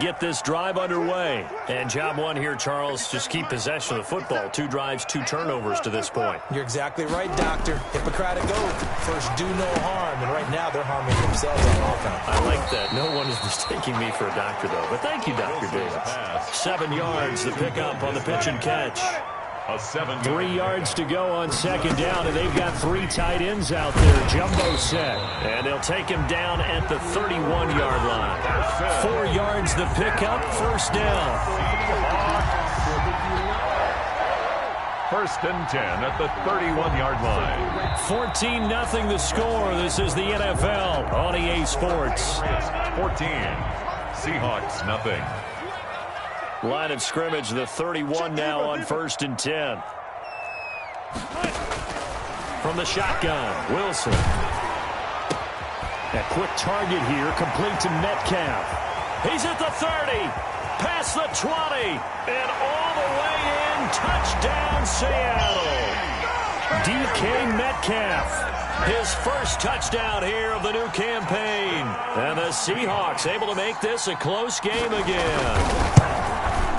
Get this drive underway. And job one here, Charles, just keep possession of the football. 2 drives, 2 turnovers to this point. You're exactly right, Doctor. Hippocratic oath. First, do no harm. And right now, they're harming themselves on offense. I like that. No one is mistaking me for a doctor, though. But thank you, Dr. Davis. 7 yards, the pickup on the pitch and catch. 3 yards to go on second down, and they've got 3 tight ends out there. Jumbo set. And they'll take him down at the 31-yard line. 4 yards the pickup, first down. 1st and 10 at the 31-yard line. 14-0 the score. This is the NFL on EA Sports. 14. Seahawks, nothing. Line of scrimmage, the 31 now on 1st and 10. From the shotgun, Wilson. A quick target here, complete to Metcalf. He's at the 30, past the 20, and all the way in. Touchdown, Seattle. DK Metcalf. His first touchdown here of the new campaign. And the Seahawks able to make this a close game again.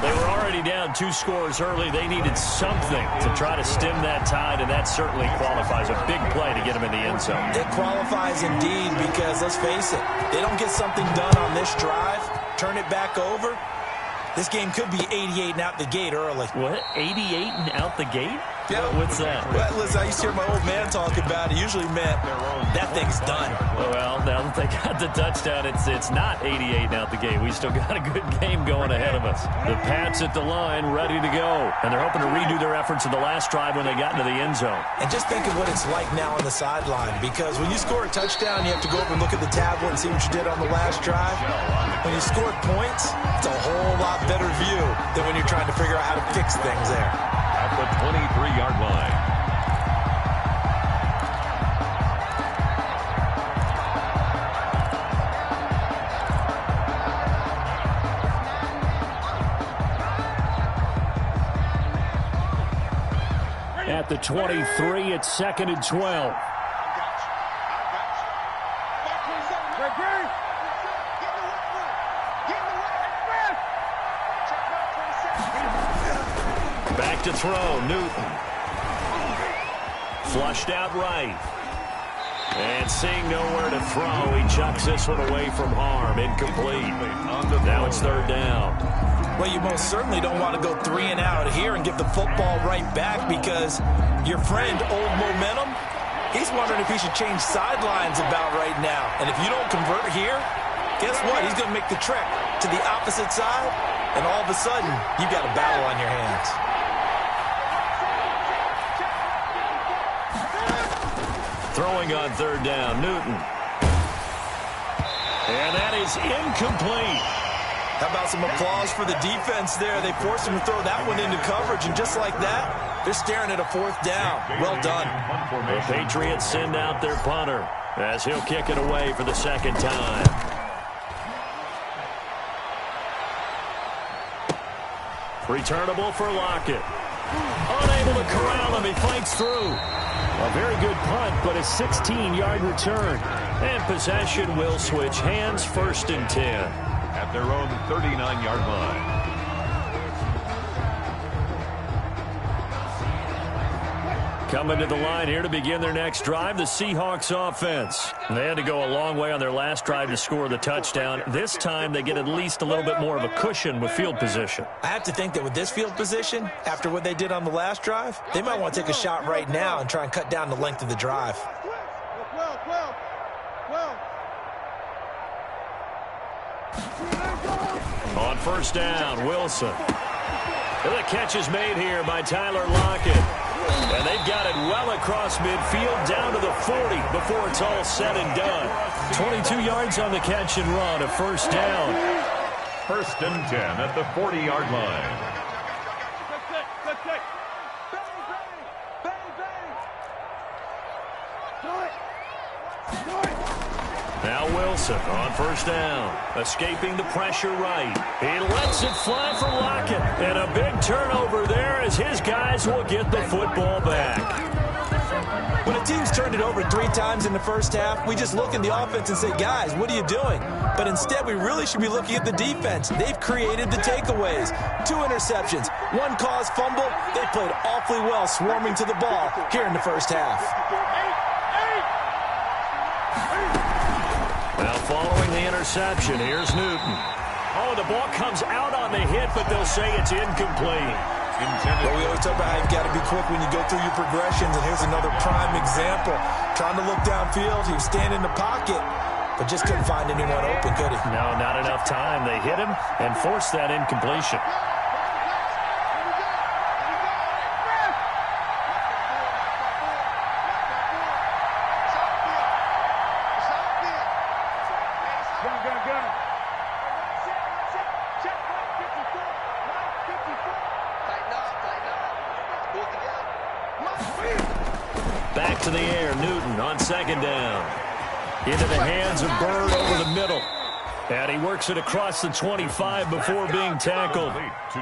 They were already down 2 scores early. They needed something to try to stem that tide, and that certainly qualifies. A big play to get them in the end zone. It qualifies indeed because, let's face it, they don't get something done on this drive, turn it back over, this game could be 88 and out the gate early. What? 88 and out the gate? Yeah. What's that? Well, listen, I used to hear my old man talk about it. Usually meant that thing's done. Well, now that they got the touchdown, it's not 88 and out the gate. We still got a good game going ahead of us. The Pats at the line, ready to go. And they're hoping to redo their efforts in the last drive when they got into the end zone. And just think of what it's like now on the sideline. Because when you score a touchdown, you have to go over and look at the tablet and see what you did on the last drive. When you score points, it's a whole lot better view than when you're trying to figure out how to fix things there. At the 23-yard line. At the 23, it's 2nd and 12. Back to throw, Newton. Flushed out right. And seeing nowhere to throw, he chucks this one away from harm. Incomplete. Now it's 3rd down. Well, you most certainly don't want to go 3 and out here and give the football right back because your friend, Old Momentum, he's wondering if he should change sidelines about right now. And if you don't convert here, guess what? He's going to make the trek to the opposite side, and all of a sudden, you've got a battle on your hands. Throwing on 3rd down, Newton. And that is incomplete. How about some applause for the defense there? They forced him to throw that one into coverage, and just like that, they're staring at a 4th down. Well done. The Patriots send out their punter as he'll kick it away for the 2nd time. Returnable for Lockett. Unable to corral him. He fights through. A very good punt, but a 16-yard return. And possession will switch hands, 1st and 10. At their own 39-yard line. Coming to the line here to begin their next drive, the Seahawks offense. They had to go a long way on their last drive to score the touchdown. This time they get at least a little bit more of a cushion with field position. I have to think that with this field position, after what they did on the last drive, they might want to take a shot right now and try and cut down the length of the drive. On 1st down, Wilson. The catch is made here by Tyler Lockett. And they've got it well across midfield down to the 40 before it's all said and done. 22 yards on the catch and run, a 1st down. 1st and 10 at the 40-yard line. Now Wilson on 1st down, escaping the pressure right. He lets it fly for Lockett, and a big turnover there as his guys will get the football back. When a team's turned it over 3 times in the first half, we just look at the offense and say, guys, what are you doing? But instead, we really should be looking at the defense. They've created the takeaways. 2 interceptions, 1 caused fumble. They played awfully well swarming to the ball here in the first half. Now following the interception, here's Newton. Oh, the ball comes out on the hit, but they'll say it's incomplete. Well, we always talk about how you've got to be quick when you go through your progressions, and here's another prime example. Trying to look downfield, he was standing in the pocket, but just couldn't find anyone open, could he? No, not enough time. They hit him and forced that incompletion. Back to the air, Newton on second down. Into the hands of Bird over the middle. And he works it across the 25 before being tackled.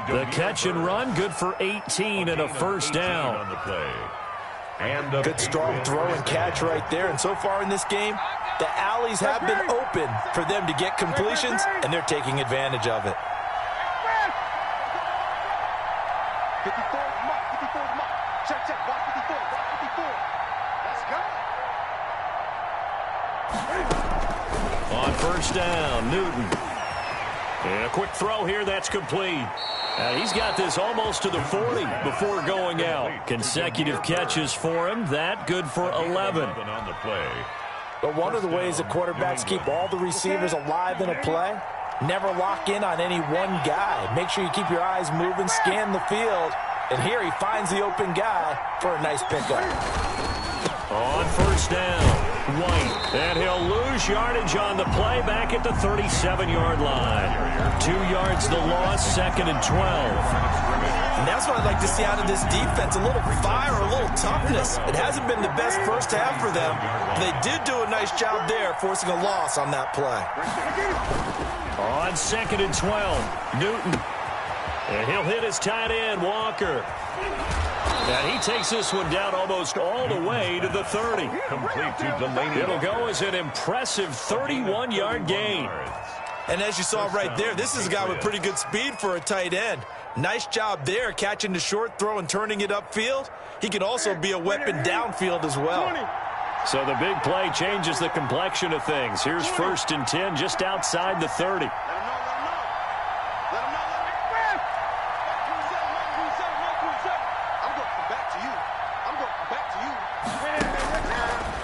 The catch and run, good for 18 and a first down. Good strong throw and catch right there. And so far in this game, the alleys have been open for them to get completions, and they're taking advantage of it. 54 mark. Check, watch 54, watch 54. Let's go. On first down, Newton. And a quick throw here, that's complete. He's got this almost to the 40 before going out. Consecutive catches for him, that good for 11. But one of the ways that quarterbacks keep all the receivers alive in a play, never lock in on any one guy. Make sure you keep your eyes moving, scan the field. And here he finds the open guy for a nice pickup. On first down, White. And he'll lose yardage on the play back at the 37-yard line. 2 yards the loss, second and 12. And that's what I'd like to see out of this defense, a little fire, a little toughness. It hasn't been the best first half for them. They did do a nice job there, forcing a loss on that play. On second and 12, Newton. And he'll hit his tight end, Walker. And he takes this one down almost all the way to the 30. Complete to Delaney. It'll go as an impressive 31-yard gain. And as you saw right there, this is a guy with pretty good speed for a tight end. Nice job there, catching the short throw and turning it upfield. He can also be a weapon downfield as well. So the big play changes the complexion of things. Here's first and 10 just outside the 30.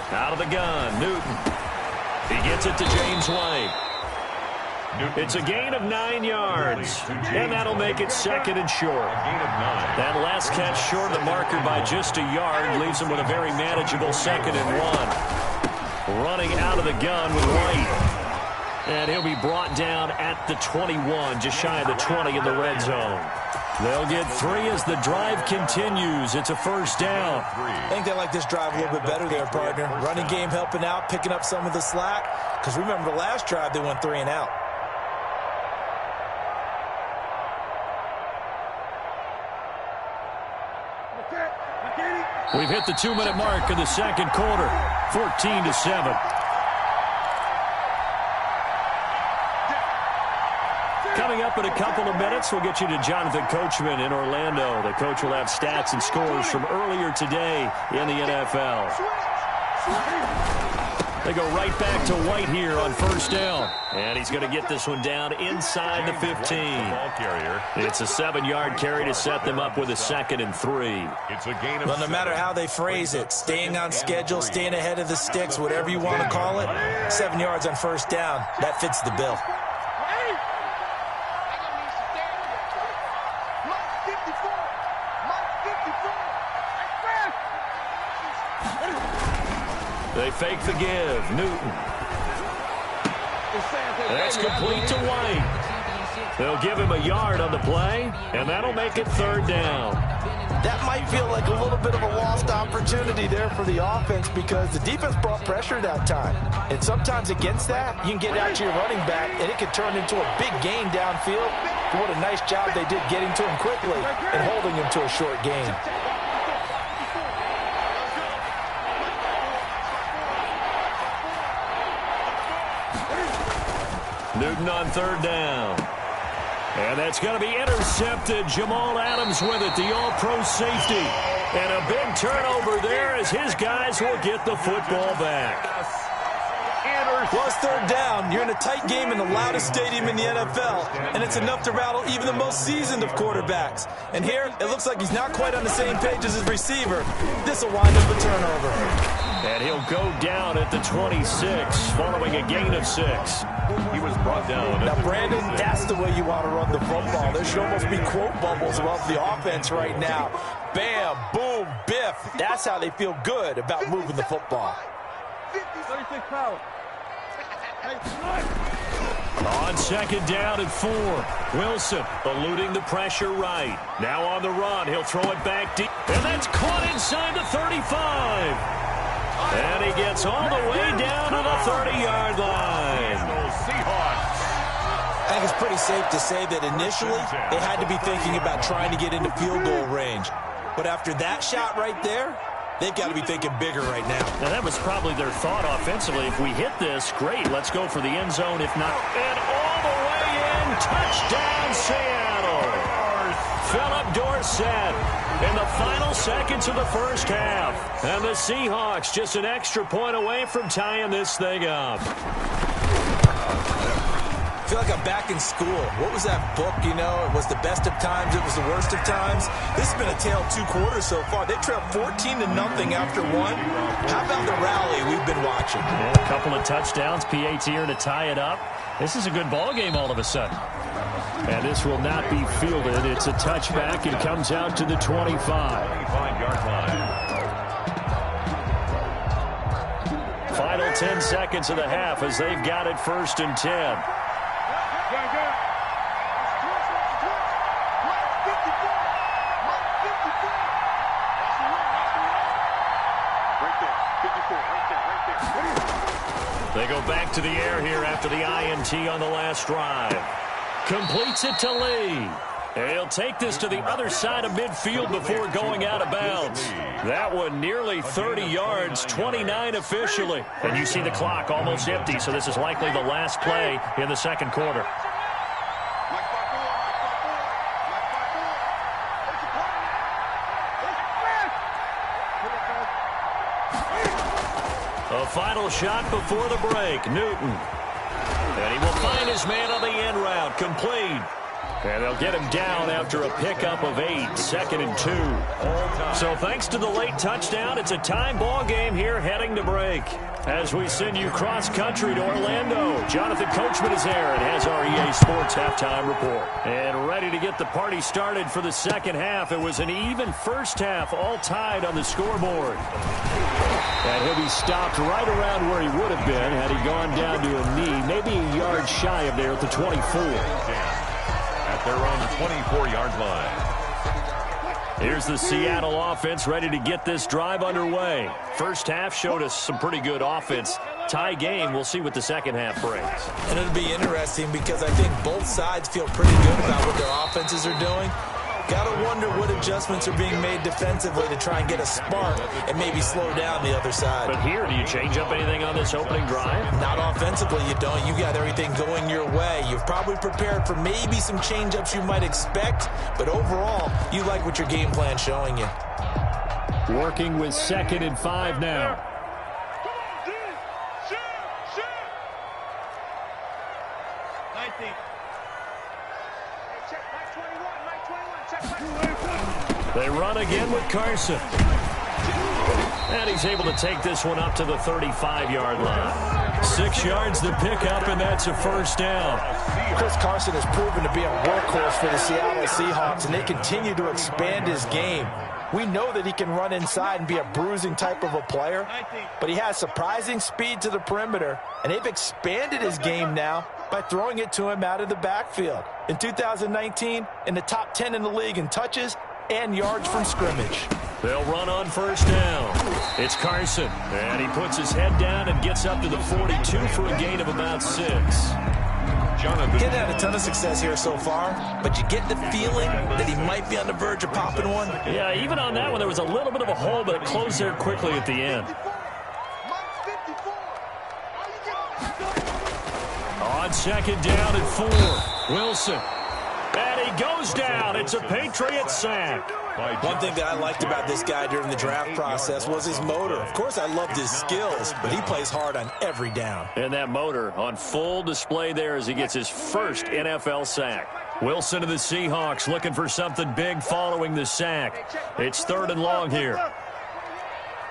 Out of the gun, Newton. He gets it to James White. It's a gain of 9 yards, and that'll make it second and short. That last catch short of the marker by just a yard leaves him with a very manageable second and 1. Running out of the gun with White. And he'll be brought down at the 21, just shy of the 20 in the red zone. They'll get 3 as the drive continues. It's a first down. I think they like this drive a little bit better there, partner. Running game helping out, picking up some of the slack. Because remember, the last drive they went 3 and out. We've hit the 2-minute mark in the second quarter, 14-7. Coming up in a couple of minutes, we'll get you to Jonathan Coachman in Orlando. The coach will have stats and scores from earlier today in the NFL. They go right back to White here on first down. And he's going to get this one down inside the 15. It's a 7-yard carry to set them up with a second and 3. Well, no matter how they phrase it, staying on schedule, staying ahead of the sticks, whatever you want to call it, 7 yards on first down, that fits the bill. They fake the give. Newton. That's complete to White. They'll give him a yard on the play, and that'll make it third down. That might feel like a little bit of a lost opportunity there for the offense because the defense brought pressure that time. And sometimes against that, you can get out to your running back, and it can turn into a big gain downfield. But what a nice job they did getting to him quickly and holding him to a short gain. Newton on third down. And that's going to be intercepted. Jamal Adams with it, the all-pro safety. And a big turnover there as his guys will get the football back. Well, it's third down. You're in a tight game in the loudest stadium in the NFL, and it's enough to rattle even the most seasoned of quarterbacks. And here, it looks like he's not quite on the same page as his receiver. This will wind up a turnover. And he'll go down at the 26, following a gain of 6. He was brought down. Now, Brandon, that's the way you want to run the football. There should almost be quote bubbles above the offense right now. Bam, boom, biff. That's how they feel good about moving the football. 36 power. On second down and 4. Wilson eluding the pressure right. Now on the run. He'll throw it back deep. And that's caught inside the 35. And he gets all the way down to the 30-yard line. I think it's pretty safe to say that initially they had to be thinking about trying to get into field goal range. But after that shot right there, they've got to be thinking bigger right now. Now, that was probably their thought offensively. If we hit this, great. Let's go for the end zone. If not, and all the way in. Touchdown, Seattle. Philip Dorsett in the final seconds of the first half. And the Seahawks just an extra point away from tying this thing up. I feel like I'm back in school. What was that book, you know? It was the best of times. It was the worst of times. This has been a tale of 2 quarters so far. They trailed 14-0 after 1. How about the rally we've been watching? Yeah, a couple of touchdowns, PAT here to tie it up. This is a good ball game all of a sudden. And this will not be fielded. It's a touchback. It comes out to the 25. 25-yard line. Final 10 seconds of the half as they've got it 1st and 10. They go back to the air here after the INT on the last drive. Completes it to Lee. And he'll take this to the other side of midfield before going out of bounds. That one nearly 30 yards, 29 officially. And you see the clock almost empty, so this is likely the last play in the second quarter. A final shot before the break. Newton. And he will find his man on the end route. Complete. And they'll get him down after a pickup of 8. 2nd and 2. So thanks to the late touchdown, it's a time ball game here heading to break. As we send you cross-country to Orlando, Jonathan Coachman is there and has our EA Sports Halftime Report. And ready to get the party started for the second half. It was an even first half, all tied on the scoreboard. And he'll be stopped right around where he would have been had he gone down to a knee, maybe a yard shy of there at the 24. At their own 24-yard line. Here's the Seattle offense ready to get this drive underway. First half showed us some pretty good offense. Tie game, we'll see what the second half brings. And it'll be interesting because I think both sides feel pretty good about what their offenses are doing. Gotta wonder what adjustments are being made defensively to try and get a spark and maybe slow down the other side. But here, do you change up anything on this opening drive? Not offensively, you don't. You got everything going your way. You've probably prepared for maybe some change-ups you might expect, but overall, you like what your game plan's showing you. Working with 2nd and 5 now. They run again with Carson. And he's able to take this one up to the 35-yard line. 6 yards to pick up, and that's a first down. Chris Carson has proven to be a workhorse for the Seattle Seahawks, and they continue to expand his game. We know that he can run inside and be a bruising type of a player, but he has surprising speed to the perimeter, and they've expanded his game now by throwing it to him out of the backfield. In 2019, in the top 10 in the league in touches and yards from scrimmage. They'll run on first down. It's Carson, and he puts his head down and gets up to the 42 for a gain of about 6. Jonathan. Getting had a ton of success here so far, but you get the feeling that he might be on the verge of popping one. Yeah, even on that one, there was a little bit of a hole, but it closed there quickly at the end. On On second down and 4. Wilson. And he goes down. It's a Patriot sack. One thing that I liked about this guy during the draft process was his motor. Of course, I loved his skills, but he plays hard on every down. And that motor on full display there as he gets his first NFL sack. Wilson of the Seahawks looking for something big following the sack. It's 3rd and long here.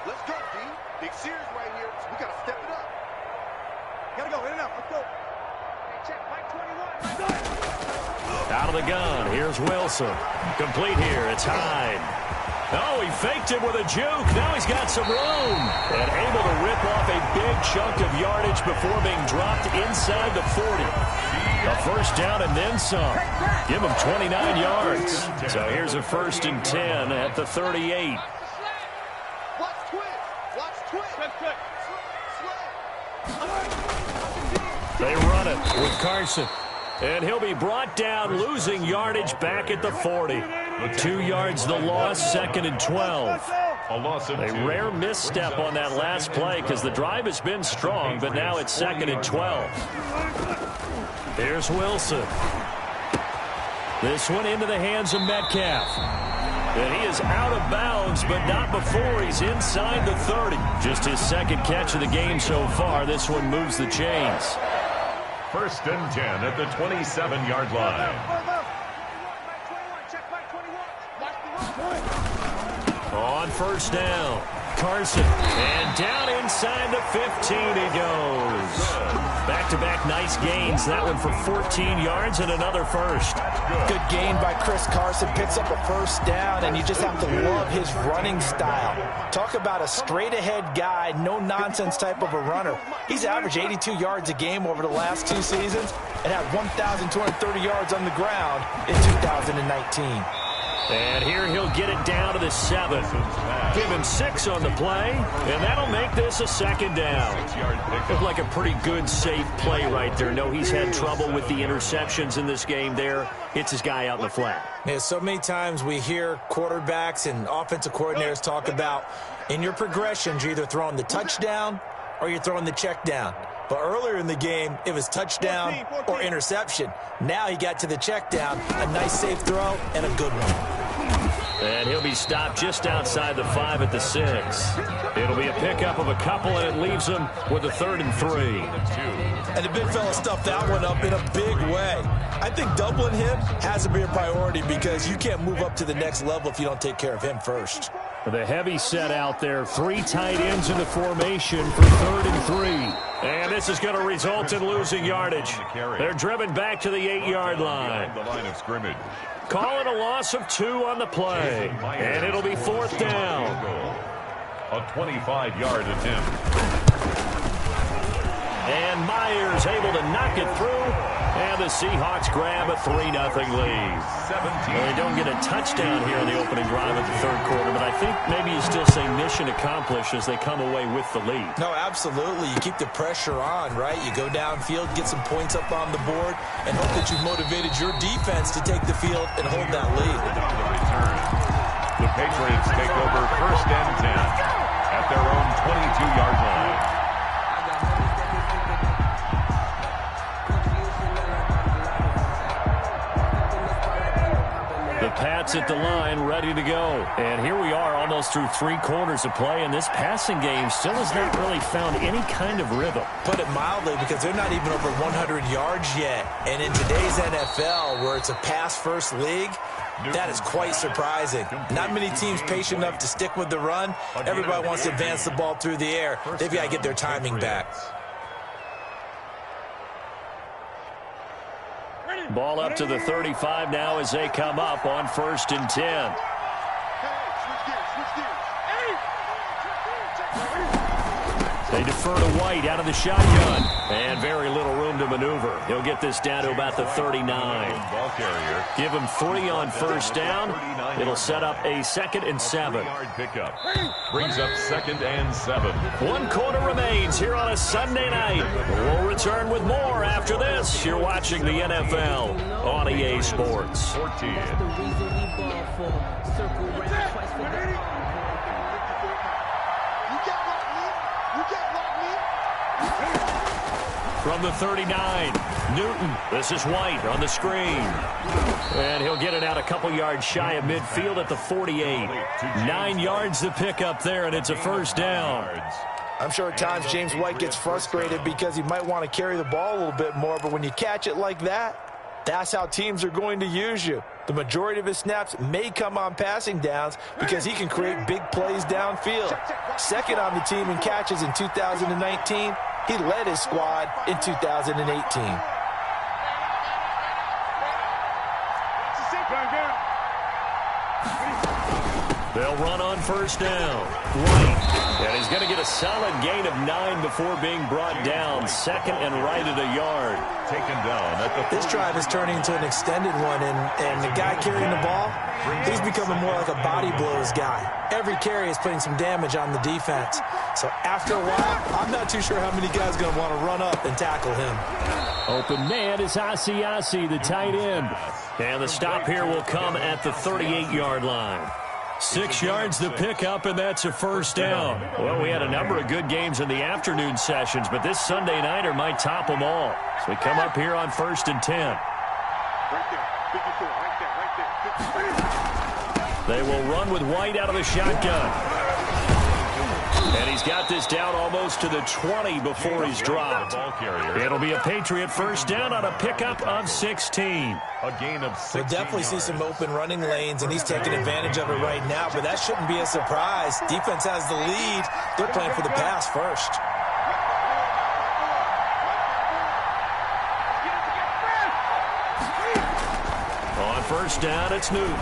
Let's go, D. Big series right here. We got to step it up. Got to go. In and out. Let's go. Hey, check. Mike 21. Out of the gun. Here's Wilson. Complete here. It's Hyde. Oh, he faked it with a juke. Now he's got some room. And able to rip off a big chunk of yardage before being dropped inside the 40. A first down and then some. Give him 29 yards. So here's a 1st and 10 at the 38. Watch twist. Watch twist. They run it with Carson. And he'll be brought down, losing yardage back at the 40. 2 yards the loss, 2nd and 12. A loss of 2. A rare misstep on that last play because the drive has been strong, but now it's 2nd and 12. Here's Wilson. This one into the hands of Metcalf. And he is out of bounds, but not before he's inside the 30. Just his 2nd catch of the game so far. This one moves the chains. 1st and 10 at the 27-yard line. On 1st down, Carson. And down inside the 15 he goes. Back-to-back nice gains. That one for 14 yards and another first. Good gain by Chris Carson. Picks up a 1st down, and you just have to love his running style. Talk about a straight-ahead guy, no-nonsense type of a runner. He's averaged 82 yards a game over the last 2 seasons and had 1,230 yards on the ground in 2019. And here he'll get it down to the 7. Give him 6 on the play, and that'll make this a 2nd down. Looked like a pretty good, safe play right there. No, he's had trouble with the interceptions in this game there. Hits his guy out in the flat. Yeah, so many times we hear quarterbacks and offensive coordinators talk about in your progressions, you're either throwing the touchdown or you're throwing the check down. But earlier in the game, it was touchdown or interception. Now he got to the check down, a nice safe throw, and a good one. And he'll be stopped just outside the 5 at the 6. It'll be a pickup of a couple, and it leaves him with a 3rd and 3. And the big fella stuffed that one up in a big way. I think doubling him has to be a priority because you can't move up to the next level if you don't take care of him first. The heavy set out there. 3 tight ends in the formation for 3rd and 3. And this is going to result in losing yardage. They're driven back to the 8-yard line. The line of scrimmage. Call it a loss of 2 on the play. And it'll be 4th down. A 25-yard attempt. And Myers able to knock it through. And the Seahawks grab a 3-0 lead. Well, they don't get a touchdown here in the opening drive of the 3rd quarter, but I think maybe you still say mission accomplished as they come away with the lead. No, absolutely. You keep the pressure on, right? You go downfield, get some points up on the board, and hope that you've motivated your defense to take the field and hold that lead. The Patriots take over 1st and 10 at their own 22-yard line. The Pats at the line, ready to go. And here we are almost through 3 quarters of play, and this passing game still has not really found any kind of rhythm. Put it mildly, because they're not even over 100 yards yet. And in today's NFL, where it's a pass-first league, that is quite surprising. Not many teams patient enough to stick with the run. Everybody wants to advance the ball through the air. They've got to get their timing back. Ball up to the 35 now as they come up on 1st and 10. They defer to White out of the shotgun. And very little room to maneuver. He'll get this down to about the 39. Ball carrier. Give him 3 on 1st down. It'll set up a 2nd and 7. Pickup. Brings up 2nd and 7. 1 quarter remains here on a Sunday night. We'll return with more after this. You're watching the NFL on EA Sports. 14. from the 39. Newton, this is White on the screen. And he'll get it out a couple yards shy of midfield at the 48. 9 yards to pick up there, and it's a first down. I'm sure at times James White gets frustrated because he might want to carry the ball a little bit more, but when you catch it like that, that's how teams are going to use you. The majority of his snaps may come on passing downs because he can create big plays downfield. Second on the team in catches in 2019. He led his squad in 2018. They'll run on first down. White. And he's going to get a solid gain of 9 before being brought down. Second and right at a yard. Taken down at the This drive is turning into an extended one, and the guy carrying the ball, he's becoming more like a body blows guy. Every carry is putting some damage on the defense. So after a while, I'm not too sure how many guys are going to want to run up and tackle him. Open man is Asiasi, the tight end. And the stop here will come at the 38-yard line. 6 yards to pick up, and that's a first down. Well, we had a number of good games in the afternoon sessions, but this Sunday nighter might top them all. So we come up here on 1st and 10. They will run with White out of the shotgun. And he's got this down almost to the 20 before he's dropped. It'll be a Patriot first down on a pickup of 16. A gain of 16 We'll definitely see some open running lanes, and he's taking advantage of it right now, but that shouldn't be a surprise. Defense has the lead. They're playing for the pass first. On first down, it's Newton.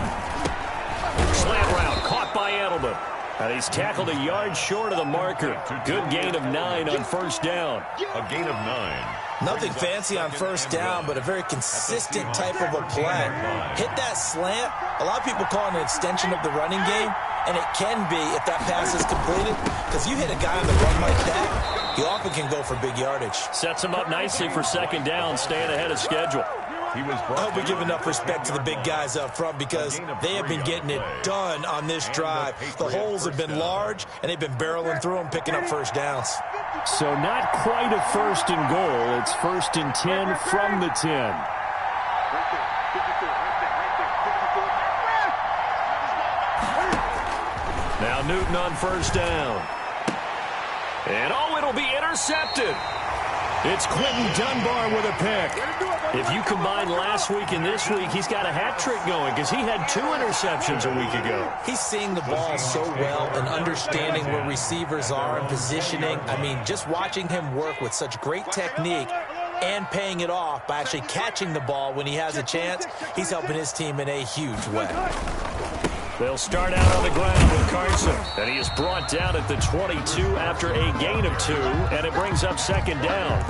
Slant route caught by Edelman. And he's tackled a yard short of the marker. Good gain of 9 on first down. A gain of 9. Nothing fancy on first down, but a very consistent type of a play. Hit that slant. A lot of people call it an extension of the running game, and it can be if that pass is completed, because you hit a guy on the run like that, you often can go for big yardage. Sets him up nicely for second down, staying ahead of schedule. He was I hope we give enough respect to the big guys up front because they have been getting it done on this drive. The holes have been large, and they've been barreling through them, picking up first downs. So not quite a first and goal. It's 1st and 10 from the 10. Now Newton on first down. And oh, it'll be intercepted. It's Quentin Dunbar with a pick. If you combine last week and this week, he's got a hat trick going because he had 2 interceptions a week ago. He's seeing the ball so well and understanding where receivers are and positioning. I mean, just watching him work with such great technique and paying it off by actually catching the ball when he has a chance, he's helping his team in a huge way. They'll start out on the ground with Carson, and he is brought down at the 22 after a gain of 2, and it brings up second down.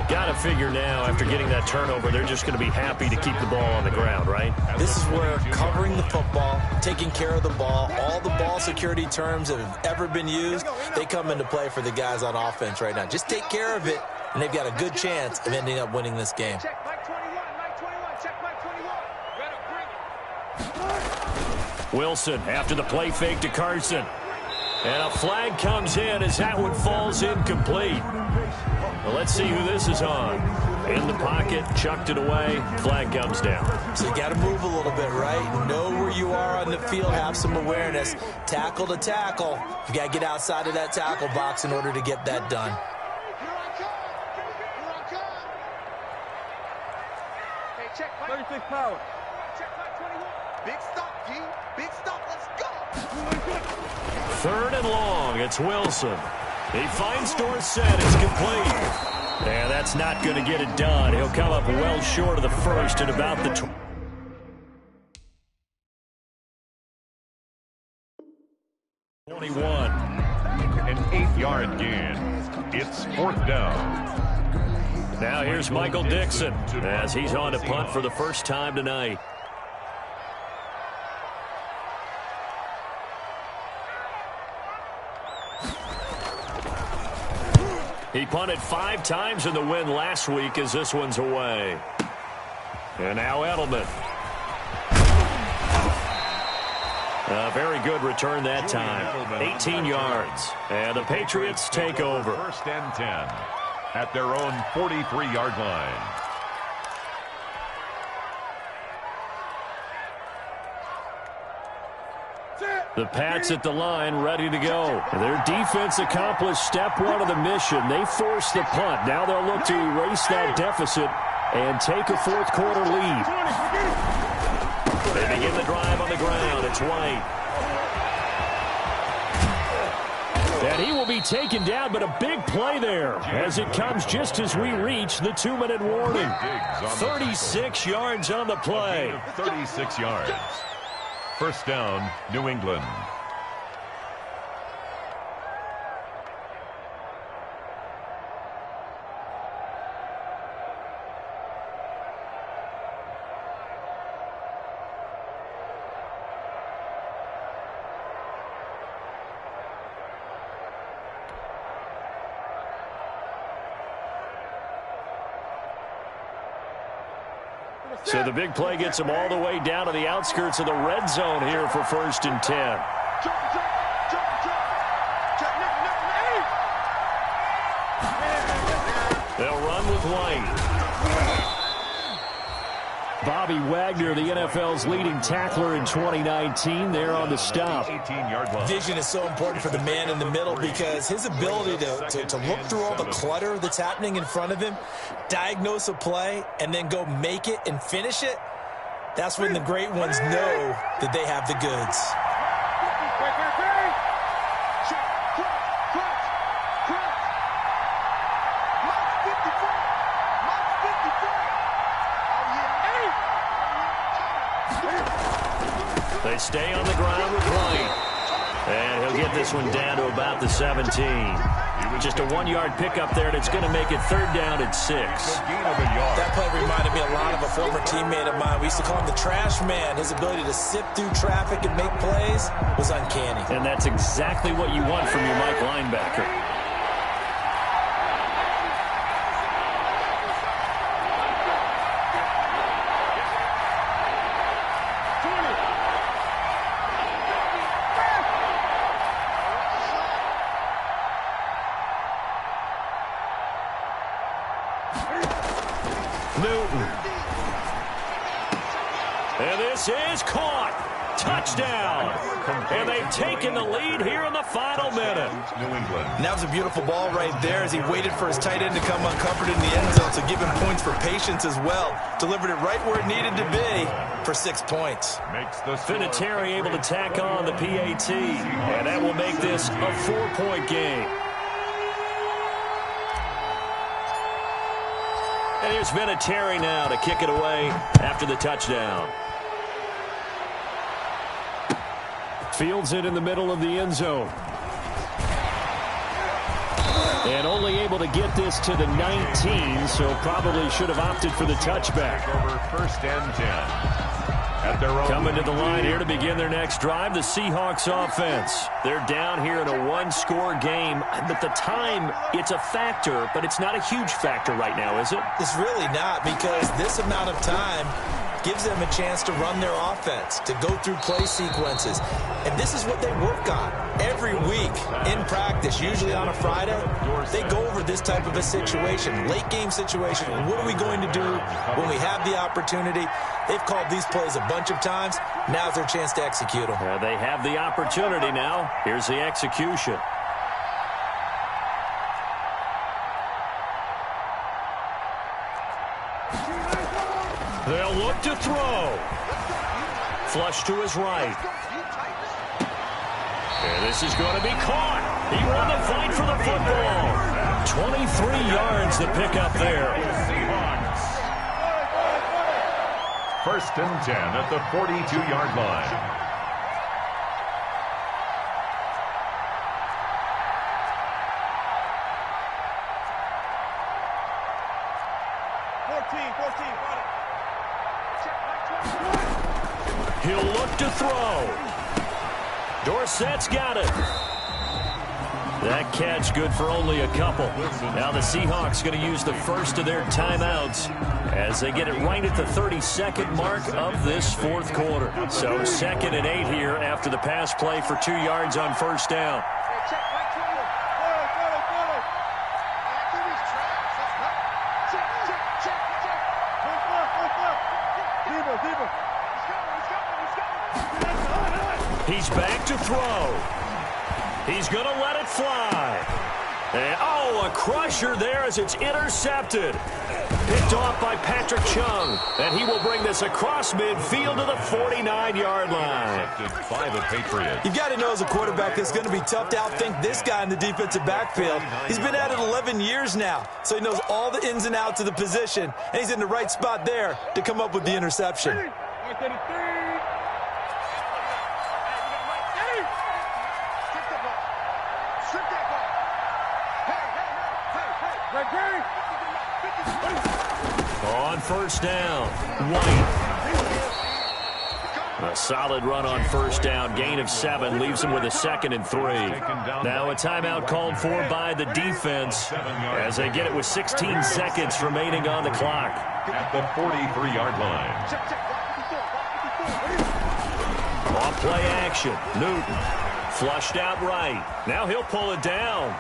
Got to figure now, after getting that turnover, they're just going to be happy to keep the ball on the ground, right? This is where covering the football, taking care of the ball, all the ball security terms that have ever been used, they come into play for the guys on offense right now. Just take care of it, and they've got a good chance of ending up winning this game. Wilson after the play fake to Carson. And a flag comes in as that one falls incomplete. Well, let's see who this is on. In the pocket, chucked it away, flag comes down. So you got to move a little bit, right? Know where you are on the field, have some awareness. Tackle to tackle. You got to get outside of that tackle box in order to get that done. Hey, check, 36 power. Check, 21. Big stop, G. Big stop. Let's go. 3rd and long. It's Wilson. He finds Dorsett. It's complete. And that's not going to get it done. He'll come up well short of the first at about the 21. An 8-yard gain. It's 4th down. Now here's Michael Dixon as he's on to punt for the first time tonight. He punted 5 times in the win last week as this one's away. And now Edelman. A very good return that time. 18 yards. And the Patriots take over. 1st and 10. at their own 43-yard line. The Pats at the line, ready to go. Their defense accomplished step one of the mission. They forced the punt. Now they'll look to erase that deficit and take a fourth-quarter lead. They begin the drive on the ground. It's White. And he will be taken down, but a big play there as it comes just as we reach the 2-minute warning. 36 yards on the play. 36 yards. First down, New England. So the big play gets him all the way down to the outskirts of the red zone here for 1st and 10. They'll run with White. Bobby Wagner, the NFL's leading tackler in 2019, there on the stop. Vision is so important for the man in the middle because his ability to look through all the clutter that's happening in front of him, diagnose a play, and then go make it and finish it, that's when the great ones know that they have the goods. They stay on the ground with White. And he'll get this one down to about the 17. Just a 1-yard pickup there, and it's going to make it 3rd down at 6. That play reminded me a lot of a former teammate of mine. We used to call him the trash man. His ability to sift through traffic and make plays was uncanny. And that's exactly what you want from your Mike linebacker. Is caught. Touchdown. And they've taken the lead here in the final minute. New England. And that was a beautiful ball right there as he waited for his tight end to come uncovered in the end zone, so give him points for patience as well. Delivered it right where it needed to be for 6 points. Vinatieri able to tack on the PAT, and that will make this a 4-point game. And here's Vinatieri now to kick it away after the touchdown. Fields it in the middle of the end zone. And only able to get this to the 19, so probably should have opted for the touchback. Over 1st and 10. At their own. Coming to the line here to begin their next drive, the Seahawks offense. They're down here in a 1-score game, but the time, it's a factor, but it's not a huge factor right now, is it? It's really not, because this amount of time gives them a chance to run their offense, to go through play sequences. And this is what they work on every week in practice, usually on a Friday. They go over this type of a situation, late game situation. What are we going to do when we have the opportunity? They've called these plays a bunch of times. Now's their chance to execute them. They have the opportunity now. Here's the execution. They'll look to throw. Flush to his right. And this is going to be caught. He won the fight for the football. 23 yards to pick up there. First and 10 at the 42-yard line. He'll look to throw. Dorsett's got it. That catch good for only a couple. Now the Seahawks going to use the first of their timeouts as they get it right at the 32nd mark of this 4th quarter. So 2nd and 8 here after the pass play for 2 yards on 1st down. He's back to throw. He's going to let it fly. And, a crusher there as it's intercepted. Picked off by Patrick Chung. And he will bring this across midfield to the 49-yard line. By the Patriots. You've got to know as a quarterback it's going to be tough to outthink this guy in the defensive backfield. He's been at it 11 years now, so he knows all the ins and outs of the position, and he's in the right spot there to come up with the interception. On first down, White. A solid run on first down. Gain of 7 leaves him with a 2nd and 3. Now a timeout called for by the defense as they get it with 16 seconds remaining on the clock. At the 43-yard line. Off play action. Newton flushed out right. Now he'll pull it down.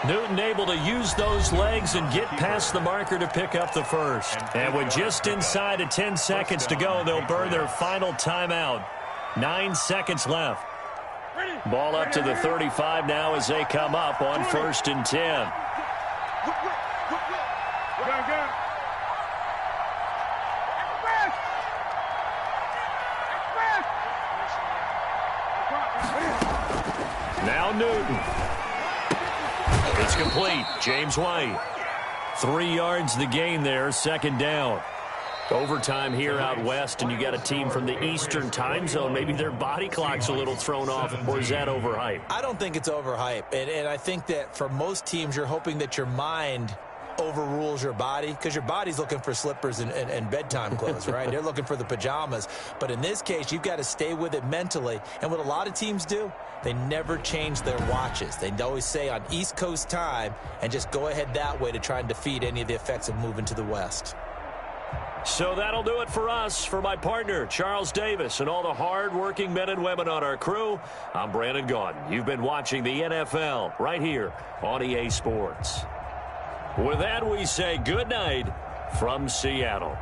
Newton able to use those legs and get past the marker to pick up the first. And with just inside of 10 seconds to go, they'll burn their final timeout. 9 seconds left. Ball up to the 35 now as they come up on 1st and 10. Now Newton. It's complete. James White. 3 yards the gain there, 2nd down. Overtime here out west, and you got a team from the Eastern time zone. Maybe their body clock's a little thrown off, or is that overhyped? I don't think it's overhyped, and I think that for most teams, you're hoping that your mind overrules your body, because your body's looking for slippers and bedtime clothes, right? They're looking for the pajamas. But in this case, you've got to stay with it mentally. And what a lot of teams do, they never change their watches. They always say on East Coast time and just go ahead that way to try and defeat any of the effects of moving to the West. So that'll do it for us. For my partner, Charles Davis, and all the hard-working men and women on our crew, I'm Brandon Gaudin. You've been watching the NFL right here on EA Sports. With that, we say good night from Seattle.